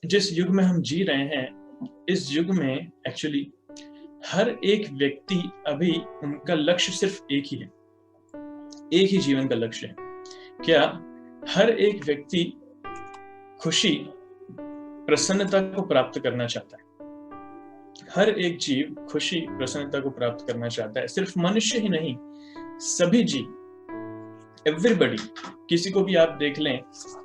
जिस युग में हम जी रहे हैं, इस युग में एक्चुअली हर एक व्यक्ति अभी उनका लक्ष्य सिर्फ एक ही है, एक ही जीवन का लक्ष्य है। क्या हर एक व्यक्ति खुशी, प्रसन्नता को प्राप्त करना चाहता है? हर एक जीव खुशी, प्रसन्नता को प्राप्त करना चाहता है। सिर्फ मनुष्य ही नहीं, सभी जीव, एवरीबडी, किसी को भी आप देख लें,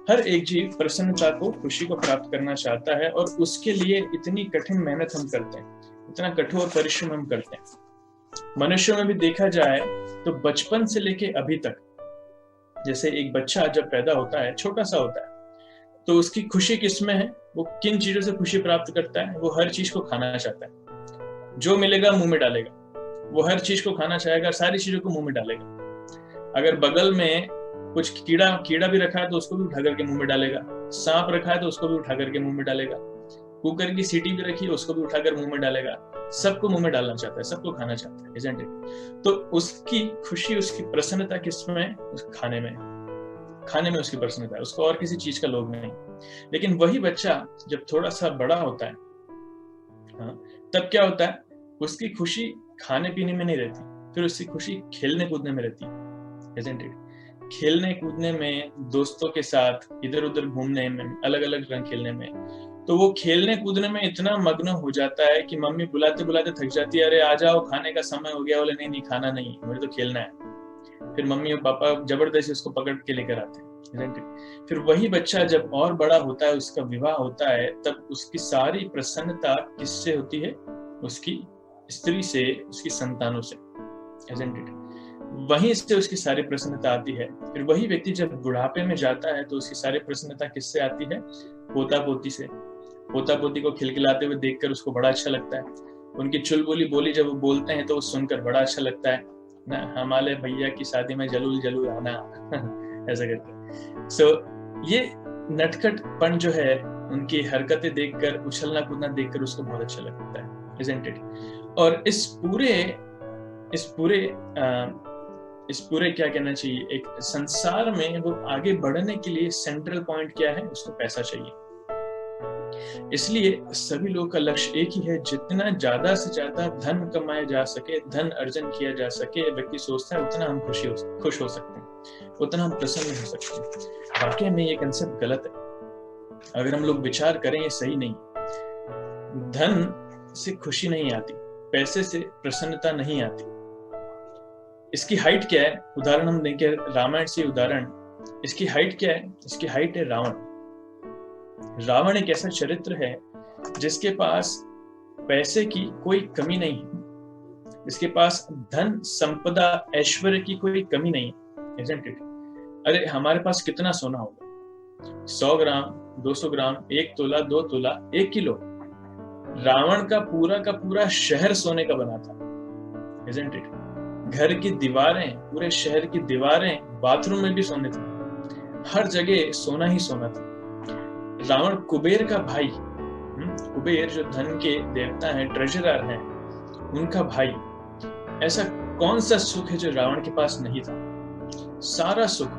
हर एक जीव प्रसन्नता को, खुशी को प्राप्त करना चाहता है और उसके लिए इतनी कठिन मेहनत हम करते हैं, इतना कठोर परिश्रम हम करते हैं। मनुष्यों में भी देखा जाए तो बचपन से लेके अभी तक, जैसे एक बच्चा जब पैदा होता है, छोटा सा होता है, तो उसकी खुशी किसमें है? वो किन चीजों से खुशी प्राप्त करता है? वो हर चीज को खाना चाहता है, जो मिलेगा मुंह में डालेगा। वो हर चीज को खाना चाहेगा, सारी चीजों को मुंह में डालेगा। अगर बगल में कुछ कीड़ा भी रखा है तो उसको भी उठा करके मुंह में डालेगा। सांप रखा है तो उसको भी उठा करके मुंह में डालेगा। कुकर की सीटी भी रखी है, उसको भी उठाकर मुंह में डालेगा। सबको मुंह में डालना चाहता है, सबको खाना चाहता है, isn't it? तो उसकी खुशी, उसकी प्रसन्नता किसमें? उस खाने में उसकी प्रसन्नता है, उसको और किसी चीज का लोभ नहीं। लेकिन वही बच्चा जब थोड़ा सा बड़ा होता है, तब क्या होता है? उसकी खुशी खाने पीने में नहीं रहती, फिर उसकी खुशी खेलने कूदने में रहती है, isn't it? खेलने कूदने में, दोस्तों के साथ इधर उधर घूमने में, अलग अलग रंग खेलने में। तो वो खेलने कूदने में इतना मग्न हो जाता है कि मम्मी बुलाते बुलाते थक जाती है, अरे आ जाओ, खाने का समय हो गया। बोले नहीं नहीं, खाना नहीं, मुझे तो खेलना है। फिर मम्मी और पापा जबरदस्ती उसको पकड़ के लेकर आते हैं। फिर वही बच्चा जब और बड़ा होता है, उसका विवाह होता है, तब उसकी सारी प्रसन्नता किससे होती है? उसकी स्त्री से, उसकी संतानों से, isn't it? वहीं से उसकी सारी प्रसन्नता आती है। फिर वही व्यक्ति जब बुढ़ापे में जाता है तो उसकी सारी प्रसन्नता किससे आती है? पोता पोती से। पोता पोती को खिलखिलाते हुए देखकर उसको बड़ा अच्छा लगता है। उनकी चुलबुली बोली जब वो बोलते हैं तो वो सुनकर बड़ा अच्छा लगता है ना, हमारे भैया की शादी में जरूर जरूर आना ऐसा करके। सो ये नटखटपन जो है, उनकी हरकतें देखकर, उछलना कूदना देखकर उसको बहुत अच्छा लगता है, isn't it? और इस पूरे क्या कहना चाहिए, एक संसार में वो आगे बढ़ने के लिए सेंट्रल पॉइंट क्या है? उसको पैसा चाहिए। इसलिए सभी लोगों का लक्ष्य एक ही है, जितना ज्यादा से ज्यादा धन कमाया जा सके, धन अर्जन किया जा सके। व्यक्ति सोचता है उतना हम खुश हो सकते हैं, उतना हम प्रसन्न हो सकते हैं। वाकई में ये कंसेप्ट गलत है। अगर हम लोग विचार करें, ये सही नहीं। धन से खुशी नहीं आती, पैसे से प्रसन्नता नहीं आती। इसकी हाइट क्या है? उदाहरण हम देंगे रामायण से उदाहरण। इसकी हाइट क्या है? इसकी हाइट है रावण। रावण एक ऐसा चरित्र है जिसके पास पैसे की कोई कमी नहीं है, इसके पास धन संपदा ऐश्वर्य की कोई कमी नहीं है, isn't it? अरे हमारे पास कितना सोना होगा? 100 ग्राम, 200 ग्राम, 1 तोला, 2 तोला, 1 किलो। रावण का पूरा शहर सोने का बना था, isn't it? घर की दीवारें, पूरे शहर की दीवारें, बाथरूम में भी सोने थे, हर जगह सोना ही सोना था। रावण कुबेर का भाई, कुबेर जो धन के देवता हैं, ट्रेजरर हैं, उनका भाई। ऐसा कौन सा सुख है जो रावण के पास नहीं था? सारा सुख।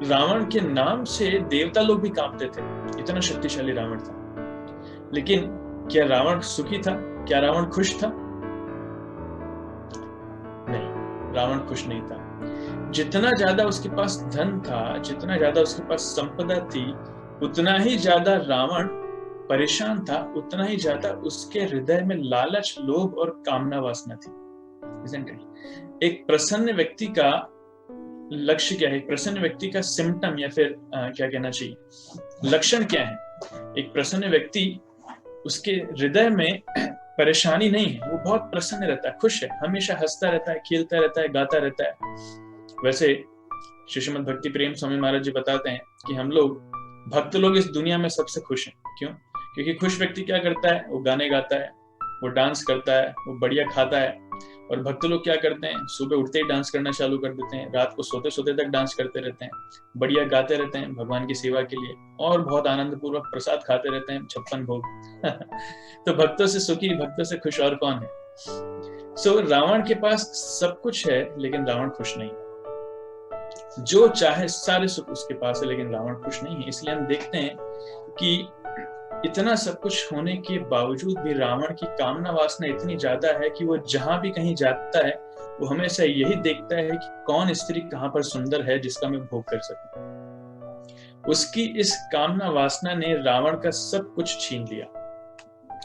रावण के नाम से देवता लोग भी कांपते थे, इतना शक्तिशाली रावण था। लेकिन क्या रावण सुखी था? क्या रावण खुश था? नहीं, रावण खुश नहीं था। जितना ज्यादा उसके पास धन था, जितना ज्यादा उसके पास संपदा थी, उतना ही ज्यादा रावण परेशान था, उतना ही ज्यादा उसके हृदय में लालच, लोभ और कामना वासना थी, isn't it? एक प्रसन्न व्यक्ति का लक्ष्य क्या है? एक प्रसन्न व्यक्ति का सिम्टम या फिर क्या कहना चाहिए, लक्षण क्या है? एक प्रसन्न व्यक्ति, उसके हृदय में परेशानी नहीं है, वो बहुत प्रसन्न रहता है, खुश है, हमेशा हंसता रहता है, खेलता रहता है, गाता रहता है। वैसे श्रीमद् भक्ति प्रेम स्वामी महाराज जी बताते हैं कि हम लोग, भक्त लोग, इस दुनिया में सबसे खुश हैं। क्यों? क्योंकि खुश व्यक्ति क्या करता है? वो गाने गाता है, वो डांस करता है, वो बढ़िया खाता है। और भक्त लोग क्या करते हैं? सुबह उठते ही डांस करना चालू कर देते हैं, रात को सोते सोते तक डांस करते रहते हैं, बढ़िया गाते रहते हैं भगवान की सेवा के लिए, और बहुत आनंद पूर्वक प्रसाद खाते रहते हैं, 56 भोग। तो भक्तों से सुखी, भक्तों से खुश और कौन है? सो रावण के पास सब कुछ है, लेकिन रावण खुश नहीं। जो चाहे सारे सुख उसके पास है, लेकिन रावण खुश नहीं है। इसलिए हम देखते हैं कि इतना सब कुछ होने के बावजूद भी रावण की कामना वासना इतनी ज्यादा है कि वो जहां भी कहीं जाता है वो हमेशा यही देखता है कि कौन स्त्री कहां पर सुंदर है जिसका मैं भोग कर सकूं। उसकी इस कामना वासना ने रावण का सब कुछ छीन लिया।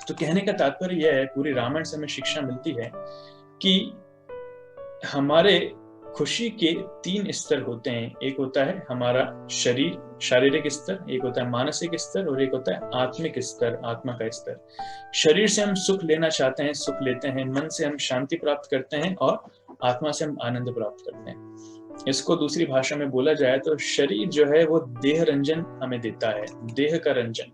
तो कहने का तात्पर्य यह है, पूरी रामायण से हमें शिक्षा मिलती है कि हमारे खुशी के 3 स्तर होते हैं। एक होता है हमारा शारीरिक स्तर, एक होता है मानसिक स्तर, और एक होता है आत्मिक स्तर, आत्मा का स्तर। शरीर से हम सुख लेना चाहते हैं, सुख लेते हैं। मन से हम शांति प्राप्त करते हैं और आत्मा से हम आनंद प्राप्त करते हैं। इसको दूसरी भाषा में बोला जाए तो शरीर जो है वो देह रंजन हमें देता है, देह का रंजन।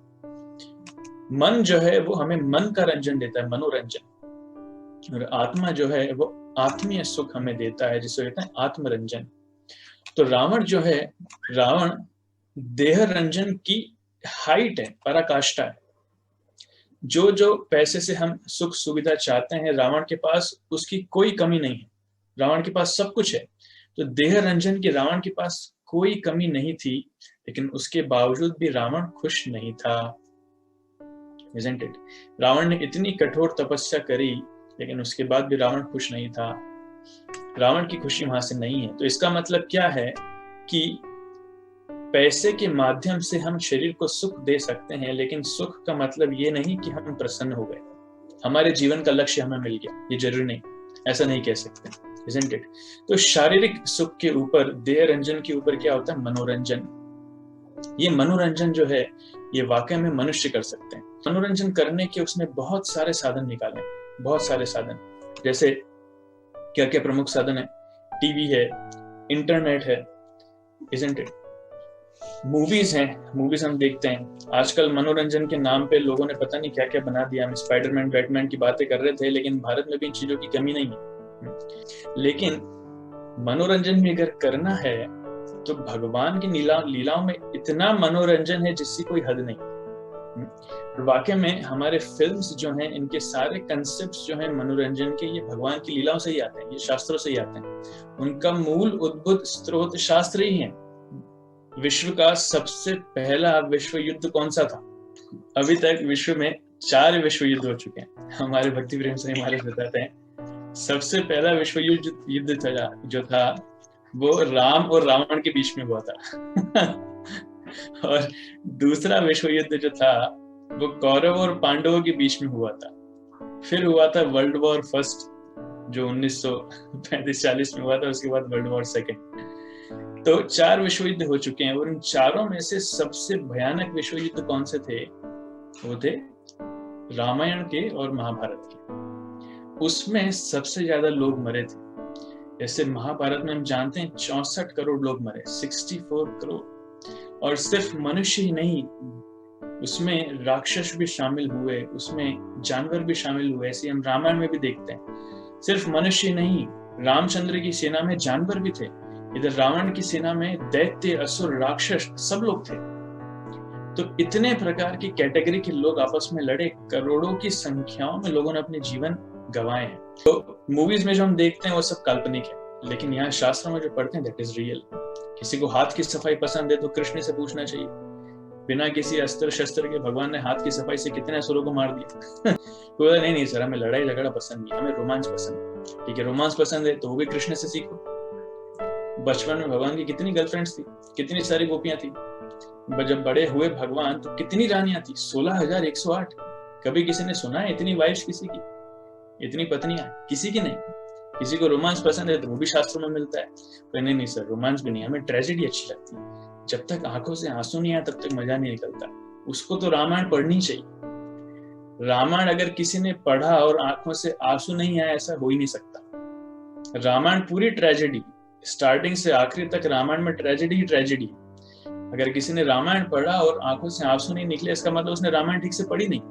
मन जो है वो हमें मन का रंजन देता है, मनोरंजन। और आत्मा जो है वो आत्मीय सुख हमें देता है, जिसे कहते हैं आत्मरंजन। तो रावण जो है, रावण देह रंजन की हाइट है, पराकाष्ठा है। जो जो पैसे से हम सुख सुविधा चाहते हैं, रावण के पास उसकी कोई कमी नहीं है। रावण के पास सब कुछ है। तो देह रंजन की रावण के पास कोई कमी नहीं थी, लेकिन उसके बावजूद भी रावण खुश नहीं था। Isn't it? रावण ने इतनी कठोर तपस्या करी, लेकिन उसके बाद भी रावण खुश नहीं था। रावण की खुशी वहां से नहीं है। तो इसका मतलब क्या है कि पैसे के माध्यम से हम शरीर को सुख दे सकते हैं, लेकिन सुख का मतलब ये नहीं कि हम प्रसन्न हो गए, हमारे जीवन का लक्ष्य हमें मिल गया, ये जरूरी नहीं, ऐसा नहीं कह सकते। Isn't it? तो शारीरिक सुख के ऊपर, देह रंजन के ऊपर क्या होता है? मनोरंजन। ये मनोरंजन जो है ये वाकई में मनुष्य कर सकते हैं। मनोरंजन करने के उसने बहुत सारे साधन निकाले, बहुत सारे साधन। जैसे क्या क्या प्रमुख साधन है? टीवी है, इंटरनेट है, Isn't it? मूवीज हैं, मूवीज हम देखते हैं। आजकल मनोरंजन के नाम पे लोगों ने पता नहीं क्या क्या बना दिया। हम स्पाइडरमैन बैटमैन की बातें कर रहे थे, लेकिन भारत में भी इन चीजों की कमी नहीं है। लेकिन मनोरंजन भी अगर करना है तो भगवान की लीलाओं में इतना मनोरंजन है जिसकी कोई हद नहीं। वाकई में हमारे फिल्म्स जो हैं, इनके सारे कंसेप्ट्स जो हैं मनोरंजन के, ये भगवान की लीलाओं से ही आते हैं, ये शास्त्रों से ही आते हैं। उनका मूल उद्भुत स्रोत शास्त्र ही है। विश्व का सबसे पहला विश्व युद्ध कौन सा था? अभी तक विश्व में 4 विश्व युद्ध हो चुके हैं। हमारे भक्ति प्रेम से हमारे बताते हैं सबसे पहला विश्व युद्ध था जो था वो राम और रावण के बीच में हुआ था। और दूसरा विश्व युद्ध जो था वो कौरव और पांडवों के बीच में हुआ था। फिर हुआ था वर्ल्ड वॉर फर्स्ट जो 1935-40 में हुआ था। उसके बाद वर्ल्ड वॉर सेकेंड। तो 4 विश्व युद्ध हो चुके हैं, और इन चारों में से सबसे भयानक विश्व युद्ध कौन से थे? वो थे रामायण के और महाभारत के। उसमें सबसे ज्यादा लोग मरे थे। जैसे महाभारत में हम जानते हैं 64 करोड़ लोग मरे, 64 करोड़। और सिर्फ मनुष्य ही नहीं, उसमें राक्षस भी शामिल हुए, उसमें जानवर भी शामिल हुए। ऐसे हम रामायण में भी देखते हैं। सिर्फ मनुष्य नहीं, रामचंद्र की सेना में जानवर भी थे। इधर रावण की सेना में दैत्य, असुर, राक्षस सब लोग थे। तो इतने प्रकार की कैटेगरी के लोग आपस में लड़े, करोड़ों की संख्याओं में लोगों ने अपने जीवन गंवाए हैं। तो मूवीज में जो हम देखते हैं वो सब काल्पनिक है, लेकिन यहाँ शास्त्रों में जो पढ़ते हैं दैट इज रियल। किसी को हाथ की सफाई पसंद है तो कृष्ण से पूछना चाहिए। बिना किसी अस्त्र शस्त्र के भगवान ने हाथ की सफाई से कितने असुरों को मार दिया। बोला नहीं सर, हमें लड़ाई झगड़ा पसंद नहीं, हमें रोमांच पसंद है। ठीक है, रोमांच पसंद है तो वो भी कृष्ण से सीखो। बचपन में भगवान की कितनी गर्लफ्रेंड्स थी, कितनी सारी गोपियां थी। जब बड़े हुए भगवान तो कितनी रानियां थी, 16,108। कभी किसी ने सुना है इतनी वाइफ्स किसी की, इतनी पत्नियां? किसी की नहीं। किसी को रोमांस पसंद है तो वो भी शास्त्रों में मिलता है। तो नहीं सर, रोमांस भी नहीं, हमें ट्रेजेडी अच्छी लगती है। जब तक आंखों से आंसू नहीं आए तब तक मजा नहीं निकलता। उसको तो रामायण पढ़नी चाहिए। रामायण अगर किसी ने पढ़ा और आंखों से आंसू नहीं आए, ऐसा हो ही नहीं सकता। रामायण पूरी ट्रेजेडी, स्टार्टिंग से आखिरी तक रामायण में ट्रेजेडी ही ट्रेजेडी। अगर किसी ने रामायण पढ़ा और आंखों से आंसू नहीं निकले, इसका मतलब उसने रामायण ठीक से पढ़ी नहीं।